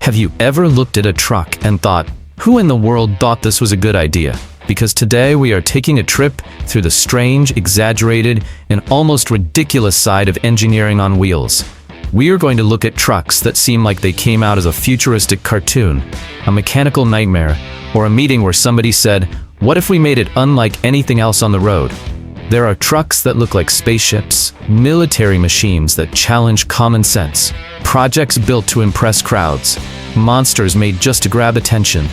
Have you ever looked at a truck and thought, who in the world thought this was a good idea? Because today we are taking a trip through the strange, exaggerated, and almost ridiculous side of engineering on wheels. We are going to look at trucks that seem like they came out as a futuristic cartoon, a mechanical nightmare, or a meeting where somebody said, what if we made it unlike anything else on the road? There are trucks that look like spaceships, military machines that challenge common sense, projects built to impress crowds, monsters made just to grab attention,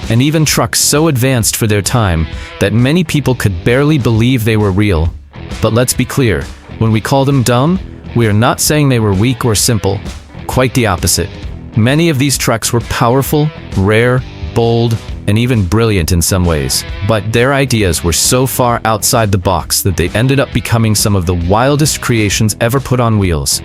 and even trucks so advanced for their time that many people could barely believe they were real. But let's be clear, when we call them dumb, we are not saying they were weak or simple. Quite the opposite. Many of these trucks were powerful, rare, bold, and even brilliant in some ways. But their ideas were so far outside the box that they ended up becoming some of the wildest creations ever put on wheels.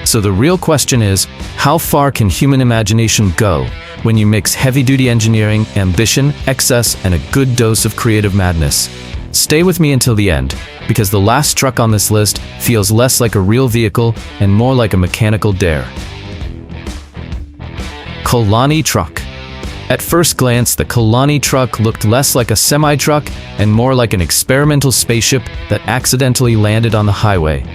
So the real question is, how far can human imagination go when you mix heavy-duty engineering, ambition, excess, and a good dose of creative madness? Stay with me until the end, because the last truck on this list feels less like a real vehicle and more like a mechanical dare. Colani Truck. At first glance, the Colani Truck looked less like a semi-truck and more like an experimental spaceship that accidentally landed on the highway.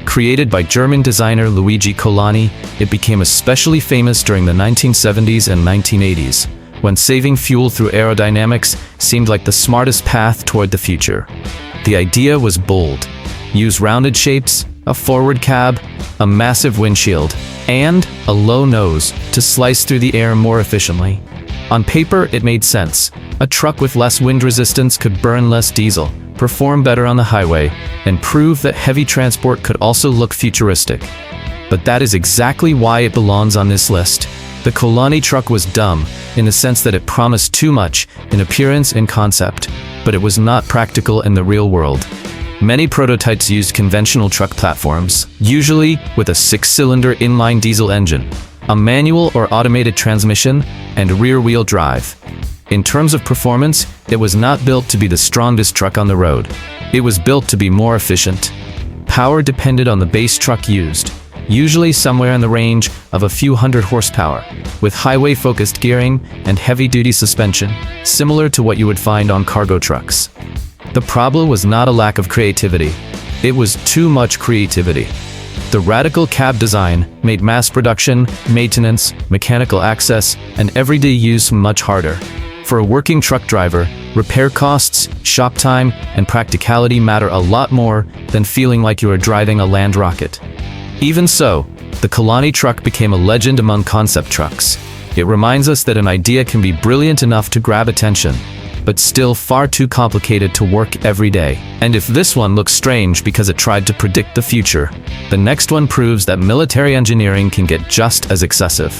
Created by German designer Luigi Colani, it became especially famous during the 1970s and 1980s, when saving fuel through aerodynamics seemed like the smartest path toward the future. The idea was bold. Use rounded shapes, a forward cab, a massive windshield, and a low nose to slice through the air more efficiently. On paper, it made sense. A truck with less wind resistance could burn less diesel, perform better on the highway, and prove that heavy transport could also look futuristic. But that is exactly why it belongs on this list. The Colani Truck was dumb, in the sense that it promised too much in appearance and concept, but it was not practical in the real world. Many prototypes used conventional truck platforms, usually with a 6-cylinder inline diesel engine, a manual or automated transmission, and rear-wheel drive. In terms of performance, it was not built to be the strongest truck on the road. It was built to be more efficient. Power depended on the base truck used, usually somewhere in the range of a few hundred horsepower, with highway-focused gearing and heavy-duty suspension, similar to what you would find on cargo trucks. The problem was not a lack of creativity. It was too much creativity. The radical cab design made mass production, maintenance, mechanical access, and everyday use much harder. For a working truck driver, repair costs, shop time, and practicality matter a lot more than feeling like you are driving a land rocket. Even so, the Colani Truck became a legend among concept trucks. It reminds us that an idea can be brilliant enough to grab attention, but still far too complicated to work every day. And if this one looks strange because it tried to predict the future, the next one proves that military engineering can get just as excessive.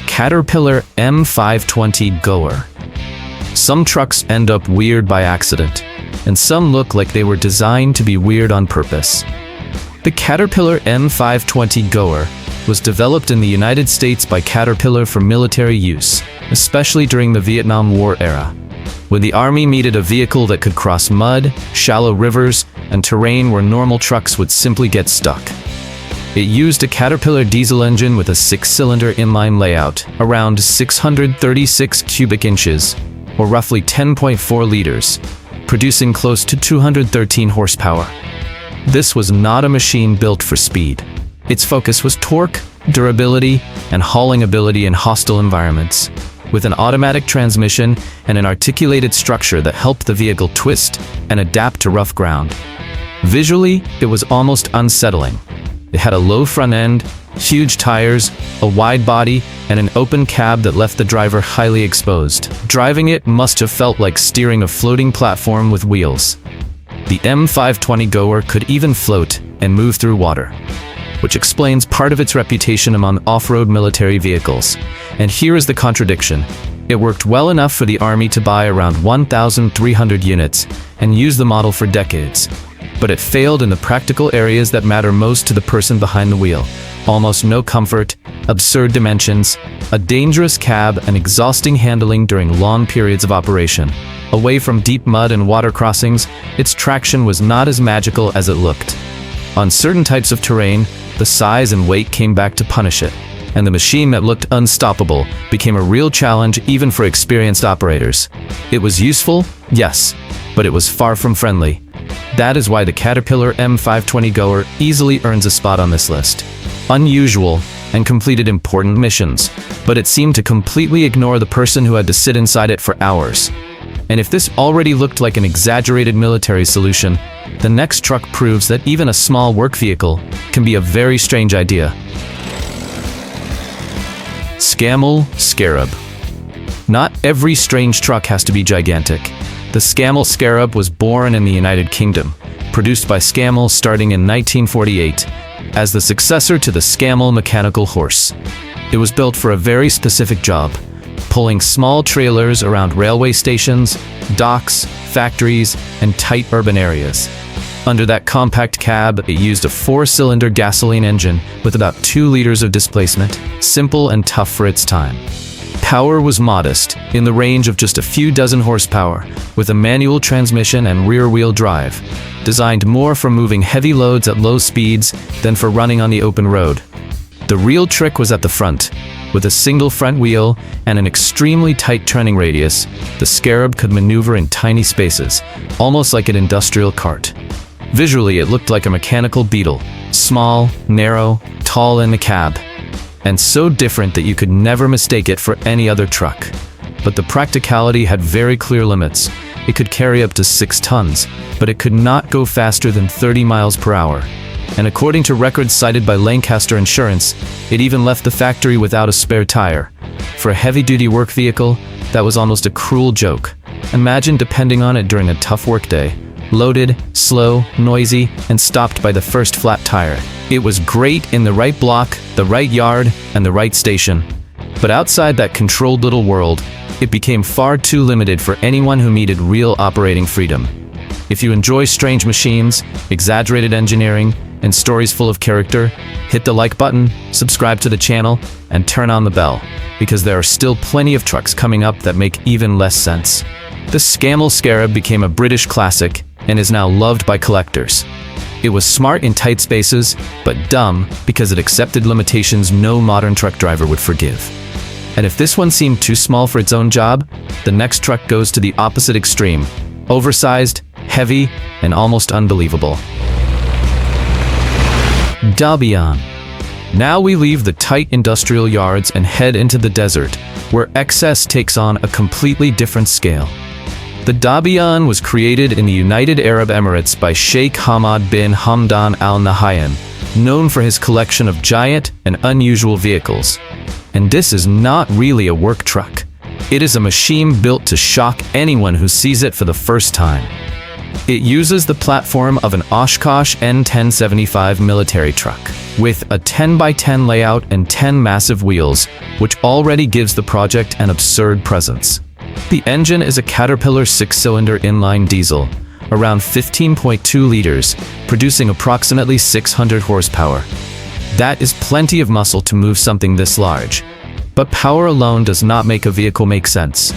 Caterpillar M520 Goer. Some trucks end up weird by accident, and some look like they were designed to be weird on purpose. The Caterpillar M520 Goer was developed in the United States by Caterpillar for military use, especially during the Vietnam War era, when the Army needed a vehicle that could cross mud, shallow rivers, and terrain where normal trucks would simply get stuck. It used a Caterpillar diesel engine with a 6-cylinder inline layout, around 636 cubic inches, or roughly 10.4 liters, producing close to 213 horsepower. This was not a machine built for speed. Its focus was torque, durability, and hauling ability in hostile environments, with an automatic transmission and an articulated structure that helped the vehicle twist and adapt to rough ground. Visually, it was almost unsettling. It had a low front end, huge tires, a wide body, and an open cab that left the driver highly exposed. Driving it must have felt like steering a floating platform with wheels. The M520 Goer could even float and move through water, which explains part of its reputation among off-road military vehicles. And here is the contradiction. It worked well enough for the Army to buy around 1,300 units and use the model for decades. But it failed in the practical areas that matter most to the person behind the wheel. Almost no comfort, absurd dimensions, a dangerous cab, and exhausting handling during long periods of operation. Away from deep mud and water crossings, its traction was not as magical as it looked. On certain types of terrain, the size and weight came back to punish it, and the machine that looked unstoppable became a real challenge even for experienced operators. It was useful, yes, but it was far from friendly. That is why the Caterpillar M520 Goer easily earns a spot on this list. Unusual, and completed important missions, but it seemed to completely ignore the person who had to sit inside it for hours. And if this already looked like an exaggerated military solution, the next truck proves that even a small work vehicle can be a very strange idea. Scammell Scarab. Not every strange truck has to be gigantic. The Scammell Scarab was born in the United Kingdom, produced by Scammell starting in 1948, as the successor to the Scammell mechanical horse. It was built for a very specific job, pulling small trailers around railway stations, docks, factories, and tight urban areas. Under that compact cab, it used a 4-cylinder gasoline engine with about 2 liters of displacement, simple and tough for its time. Power was modest, in the range of just a few dozen horsepower, with a manual transmission and rear-wheel drive, designed more for moving heavy loads at low speeds than for running on the open road. The real trick was at the front. With a single front wheel and an extremely tight turning radius, the Scarab could maneuver in tiny spaces, almost like an industrial cart. Visually, it looked like a mechanical beetle, small, narrow, tall in the cab, and so different that you could never mistake it for any other truck. But the practicality had very clear limits. It could carry up to 6 tons, but it could not go faster than 30 miles per hour. And according to records cited by Lancaster Insurance, it even left the factory without a spare tire. For a heavy-duty work vehicle, that was almost a cruel joke. Imagine depending on it during a tough workday. Loaded, slow, noisy, and stopped by the first flat tire. It was great in the right block, the right yard, and the right station. But outside that controlled little world, it became far too limited for anyone who needed real operating freedom. If you enjoy strange machines, exaggerated engineering, and stories full of character, hit the like button, subscribe to the channel, and turn on the bell, because there are still plenty of trucks coming up that make even less sense. The Scammell Scarab became a British classic and is now loved by collectors. It was smart in tight spaces, but dumb because it accepted limitations no modern truck driver would forgive. And if this one seemed too small for its own job, the next truck goes to the opposite extreme. Oversized, heavy, and almost unbelievable. Dhabiyan. Now we leave the tight industrial yards and head into the desert, where excess takes on a completely different scale. The Dhabiyan was created in the United Arab Emirates by Sheikh Hamad bin Hamdan Al Nahyan, known for his collection of giant and unusual vehicles. And this is not really a work truck. It is a machine built to shock anyone who sees it for the first time. It uses the platform of an Oshkosh N1075 military truck, with a 10x10 layout and 10 massive wheels, which already gives the project an absurd presence. The engine is a Caterpillar 6-cylinder inline diesel, around 15.2 liters, producing approximately 600 horsepower. That is plenty of muscle to move something this large. But power alone does not make a vehicle make sense.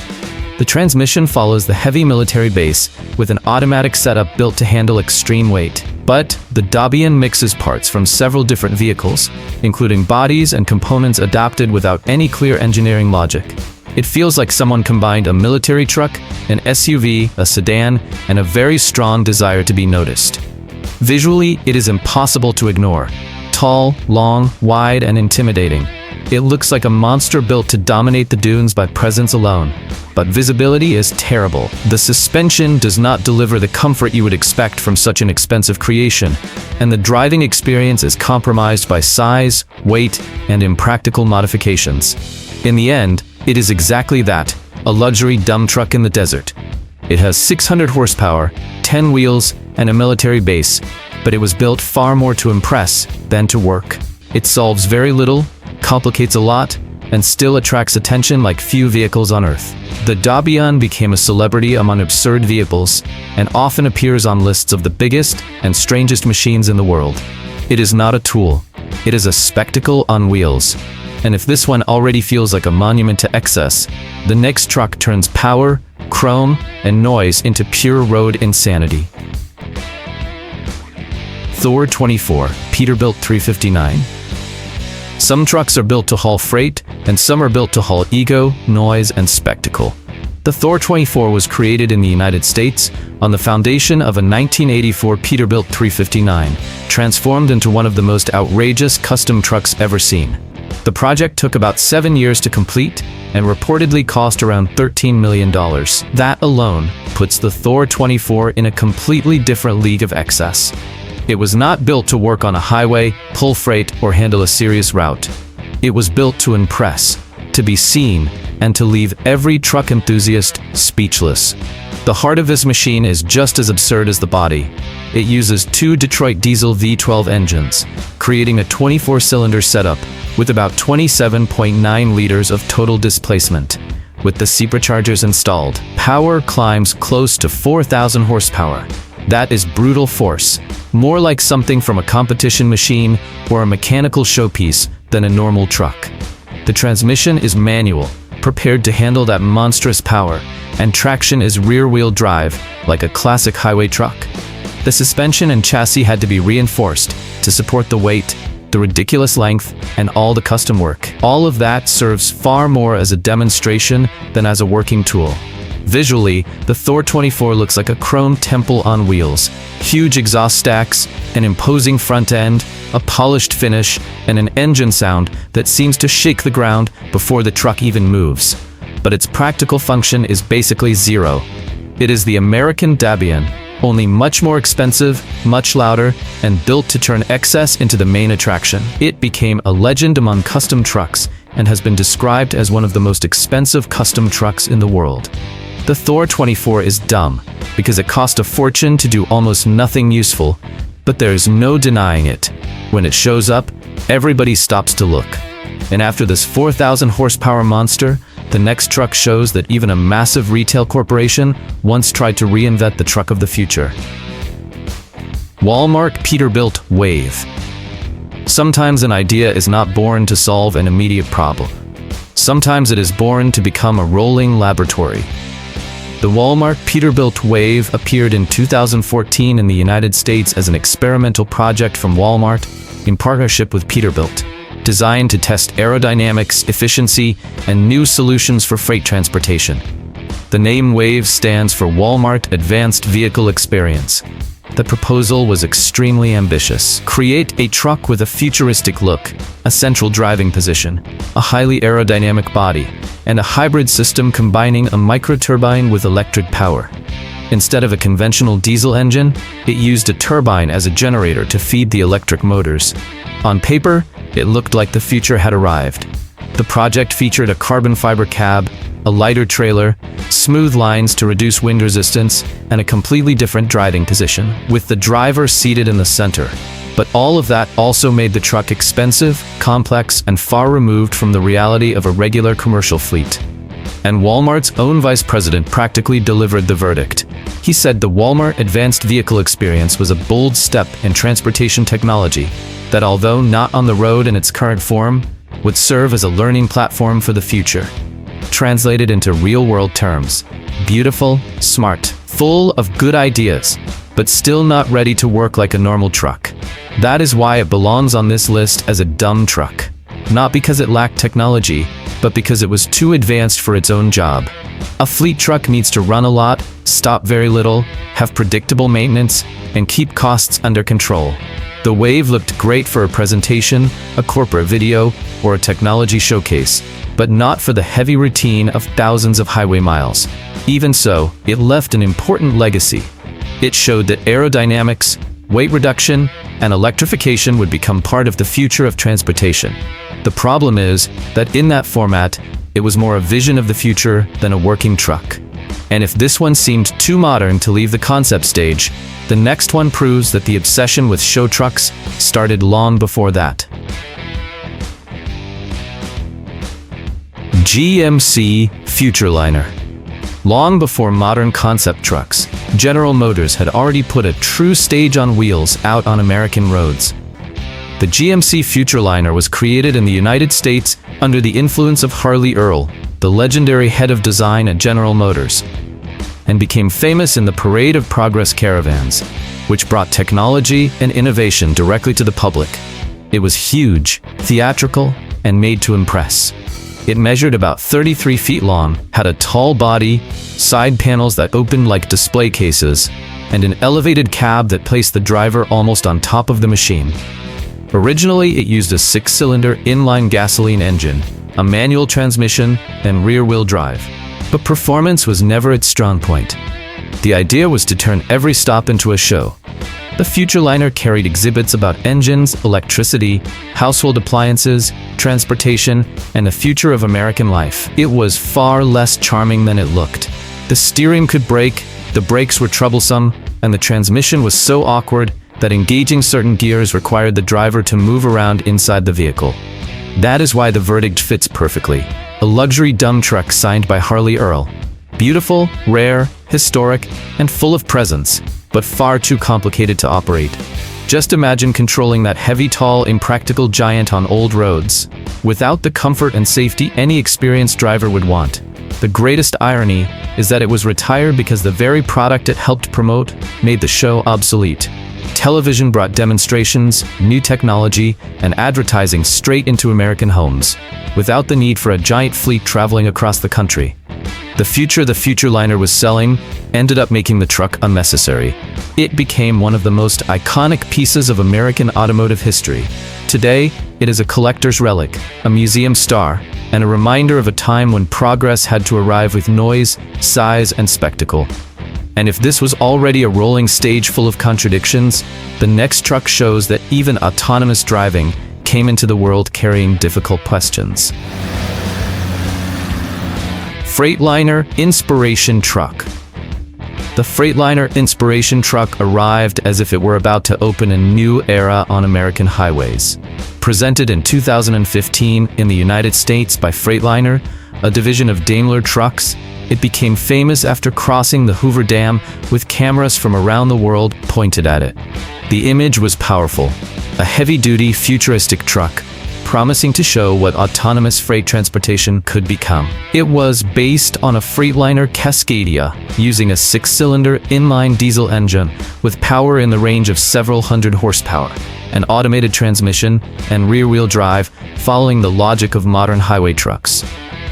The transmission follows the heavy military base with an automatic setup built to handle extreme weight. But the Dhabiyan mixes parts from several different vehicles, including bodies and components adapted without any clear engineering logic. It feels like someone combined a military truck, an SUV, a sedan, and a very strong desire to be noticed. Visually, it is impossible to ignore. Tall, long, wide, and intimidating. It looks like a monster built to dominate the dunes by presence alone. But visibility is terrible. The suspension does not deliver the comfort you would expect from such an expensive creation, and the driving experience is compromised by size, weight, and impractical modifications. In the end, it is exactly that, a luxury dumb truck in the desert. It has 600 horsepower, 10 wheels, and a military base, but it was built far more to impress than to work. It solves very little, complicates a lot, and still attracts attention like few vehicles on Earth. The Dhabiyan became a celebrity among absurd vehicles, and often appears on lists of the biggest and strangest machines in the world. It is not a tool. It is a spectacle on wheels. And if this one already feels like a monument to excess, the next truck turns power, chrome, and noise into pure road insanity. Thor 24, Peterbilt 359. Some trucks are built to haul freight, and some are built to haul ego, noise, and spectacle. The Thor 24 was created in the United States on the foundation of a 1984 Peterbilt 359, transformed into one of the most outrageous custom trucks ever seen. The project took about 7 years to complete and reportedly cost around $13 million. That alone puts the Thor 24 in a completely different league of excess. It was not built to work on a highway, pull freight, or handle a serious route. It was built to impress, to be seen, and to leave every truck enthusiast speechless. The heart of this machine is just as absurd as the body. It uses 2 Detroit diesel V12 engines, creating a 24-cylinder setup with about 27.9 liters of total displacement. With the superchargers installed, power climbs close to 4,000 horsepower. That is brutal force, more like something from a competition machine or a mechanical showpiece than a normal truck. The transmission is manual, prepared to handle that monstrous power, and traction is rear-wheel drive, like a classic highway truck. The suspension and chassis had to be reinforced to support the weight, the ridiculous length, and all the custom work. All of that serves far more as a demonstration than as a working tool. Visually, the Thor 24 looks like a chrome temple on wheels. Huge exhaust stacks, an imposing front end, a polished finish, and an engine sound that seems to shake the ground before the truck even moves. But its practical function is basically zero. It is the American Dhabiyan, only much more expensive, much louder, and built to turn excess into the main attraction. It became a legend among custom trucks and has been described as one of the most expensive custom trucks in the world. The Thor 24 is dumb because it cost a fortune to do almost nothing useful, but there is no denying it. When it shows up, everybody stops to look. And after this 4,000 horsepower monster, the next truck shows that even a massive retail corporation once tried to reinvent the truck of the future. Walmart Peterbilt Wave. Sometimes an idea is not born to solve an immediate problem. Sometimes it is born to become a rolling laboratory. The Walmart Peterbilt Wave appeared in 2014 in the United States as an experimental project from Walmart in partnership with Peterbilt, designed to test aerodynamics, efficiency, and new solutions for freight transportation. The name WAVE stands for Walmart Advanced Vehicle Experience. The proposal was extremely ambitious. Create a truck with a futuristic look, a central driving position, a highly aerodynamic body, and a hybrid system combining a microturbine with electric power. Instead of a conventional diesel engine, it used a turbine as a generator to feed the electric motors. On paper, it looked like the future had arrived. The project featured a carbon fiber cab, a lighter trailer, smooth lines to reduce wind resistance, and a completely different driving position, with the driver seated in the center. But all of that also made the truck expensive, complex, and far removed from the reality of a regular commercial fleet. And Walmart's own vice president practically delivered the verdict. He said the Walmart Advanced Vehicle Experience was a bold step in transportation technology that, although not on the road in its current form, would serve as a learning platform for the future. Translated into real-world terms: beautiful, smart, full of good ideas, but still not ready to work like a normal truck. That is why it belongs on this list as a dumb truck. Not because it lacked technology, but because it was too advanced for its own job. A fleet truck needs to run a lot, stop very little, have predictable maintenance, and keep costs under control. The Wave looked great for a presentation, a corporate video, or a technology showcase, but not for the heavy routine of thousands of highway miles. Even so, it left an important legacy. It showed that aerodynamics, weight reduction, and electrification would become part of the future of transportation. The problem is that in that format, it was more a vision of the future than a working truck. And if this one seemed too modern to leave the concept stage, the next one proves that the obsession with show trucks started long before that. GMC Futurliner. Long before modern concept trucks, General Motors had already put a true stage on wheels out on American roads. The GMC Futurliner was created in the United States under the influence of Harley Earl, the legendary head of design at General Motors, and became famous in the Parade of Progress caravans. which brought technology and innovation directly to the public. It was huge, theatrical, and made to impress. It measured about 33 feet long, had a tall body, side panels that opened like display cases, and an elevated cab that placed the driver almost on top of the machine. Originally, it used a 6-cylinder inline gasoline engine, a manual transmission, and rear-wheel drive. But performance was never its strong point. The idea was to turn every stop into a show. The Futurliner carried exhibits about engines, electricity, household appliances, transportation, and the future of American life. It was far less charming than it looked. The steering could break, the brakes were troublesome, and the transmission was so awkward that engaging certain gears required the driver to move around inside the vehicle. That is why the verdict fits perfectly. A luxury dump truck signed by Harley Earl. Beautiful, rare, historic, and full of presence, but far too complicated to operate. Just imagine controlling that heavy, tall, impractical giant on old roads, without the comfort and safety any experienced driver would want. The greatest irony is that it was retired because the very product it helped promote made the show obsolete. Television brought demonstrations, new technology, and advertising straight into American homes, without the need for a giant fleet traveling across the country. The future the Futurliner was selling ended up making the truck unnecessary. It became one of the most iconic pieces of American automotive history. Today, it is a collector's relic, a museum star, and a reminder of a time when progress had to arrive with noise, size, and spectacle. And if this was already a rolling stage full of contradictions, the next truck shows that even autonomous driving came into the world carrying difficult questions. Freightliner Inspiration Truck. The Freightliner Inspiration Truck arrived as if it were about to open a new era on American highways. Presented in 2015 in the United States by Freightliner, a division of Daimler Trucks, it became famous after crossing the Hoover Dam with cameras from around the world pointed at it. The image was powerful, a heavy-duty, futuristic truck, promising to show what autonomous freight transportation could become. It was based on a Freightliner Cascadia, using a 6-cylinder inline diesel engine with power in the range of several hundred horsepower, an automated transmission, and rear-wheel drive, following the logic of modern highway trucks.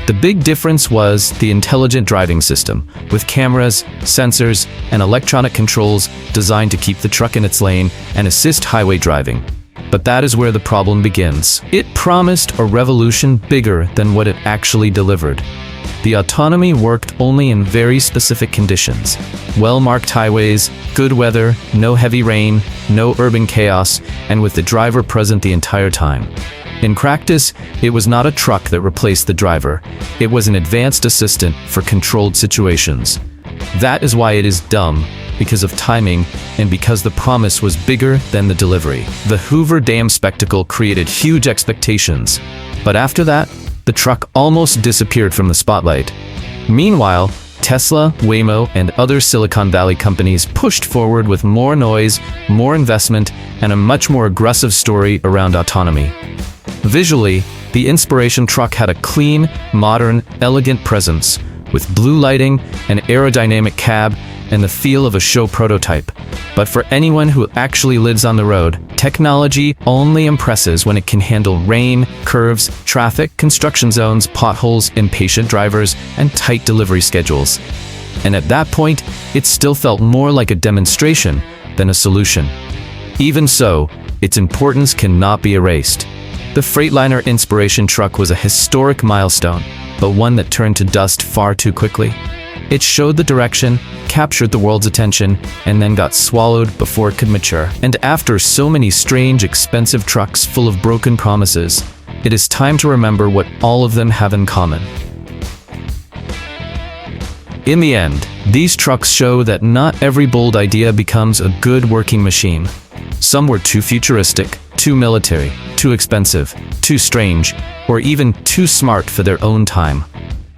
The big difference was the intelligent driving system, with cameras, sensors, and electronic controls designed to keep the truck in its lane and assist highway driving. But that is where the problem begins. It promised a revolution bigger than what it actually delivered. The autonomy worked only in very specific conditions. Well-marked highways, good weather, no heavy rain, no urban chaos, and with the driver present the entire time. In practice, it was not a truck that replaced the driver. It was an advanced assistant for controlled situations. That is why it is dumb, because of timing and because the promise was bigger than the delivery. The Hoover Dam spectacle created huge expectations, but after that, the truck almost disappeared from the spotlight. Meanwhile, Tesla, Waymo, and other Silicon Valley companies pushed forward with more noise, more investment, and a much more aggressive story around autonomy. Visually, the Inspiration Truck had a clean, modern, elegant presence, with blue lighting, an aerodynamic cab, and the feel of a show prototype. But for anyone who actually lives on the road, technology only impresses when it can handle rain, curves, traffic, construction zones, potholes, impatient drivers, and tight delivery schedules. And at that point, it still felt more like a demonstration than a solution. Even so, its importance cannot be erased. The Freightliner Inspiration Truck was a historic milestone, but one that turned to dust far too quickly. It showed the direction, captured the world's attention, and then got swallowed before it could mature. And after so many strange, expensive trucks full of broken promises, it is time to remember what all of them have in common. In the end, these trucks show that not every bold idea becomes a good working machine. Some were too futuristic, too military, too expensive, too strange, or even too smart for their own time.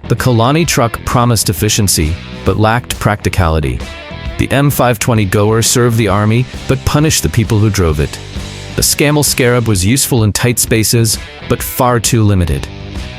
The Colani Truck promised efficiency, but lacked practicality. The M520 Goer served the army, but punished the people who drove it. The Scammell Scarab was useful in tight spaces, but far too limited.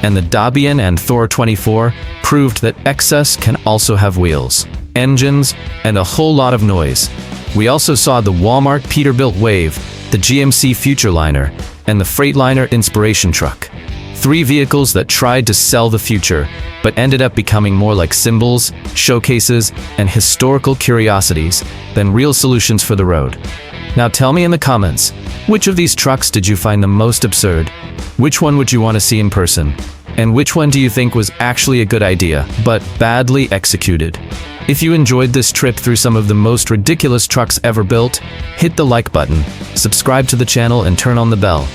And the Dhabiyan and Thor 24 proved that excess can also have wheels, engines, and a whole lot of noise. We also saw the Walmart Peterbilt Wave, the GMC Futurliner, and the Freightliner Inspiration Truck. 3 vehicles that tried to sell the future, but ended up becoming more like symbols, showcases, and historical curiosities than real solutions for the road. Now tell me in the comments, which of these trucks did you find the most absurd? Which one would you want to see in person? And which one do you think was actually a good idea, but badly executed? If you enjoyed this trip through some of the most ridiculous trucks ever built, hit the like button, subscribe to the channel, and turn on the bell.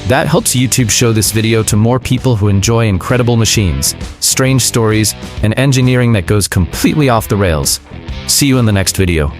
That helps YouTube show this video to more people who enjoy incredible machines, strange stories, and engineering that goes completely off the rails. See you in the next video.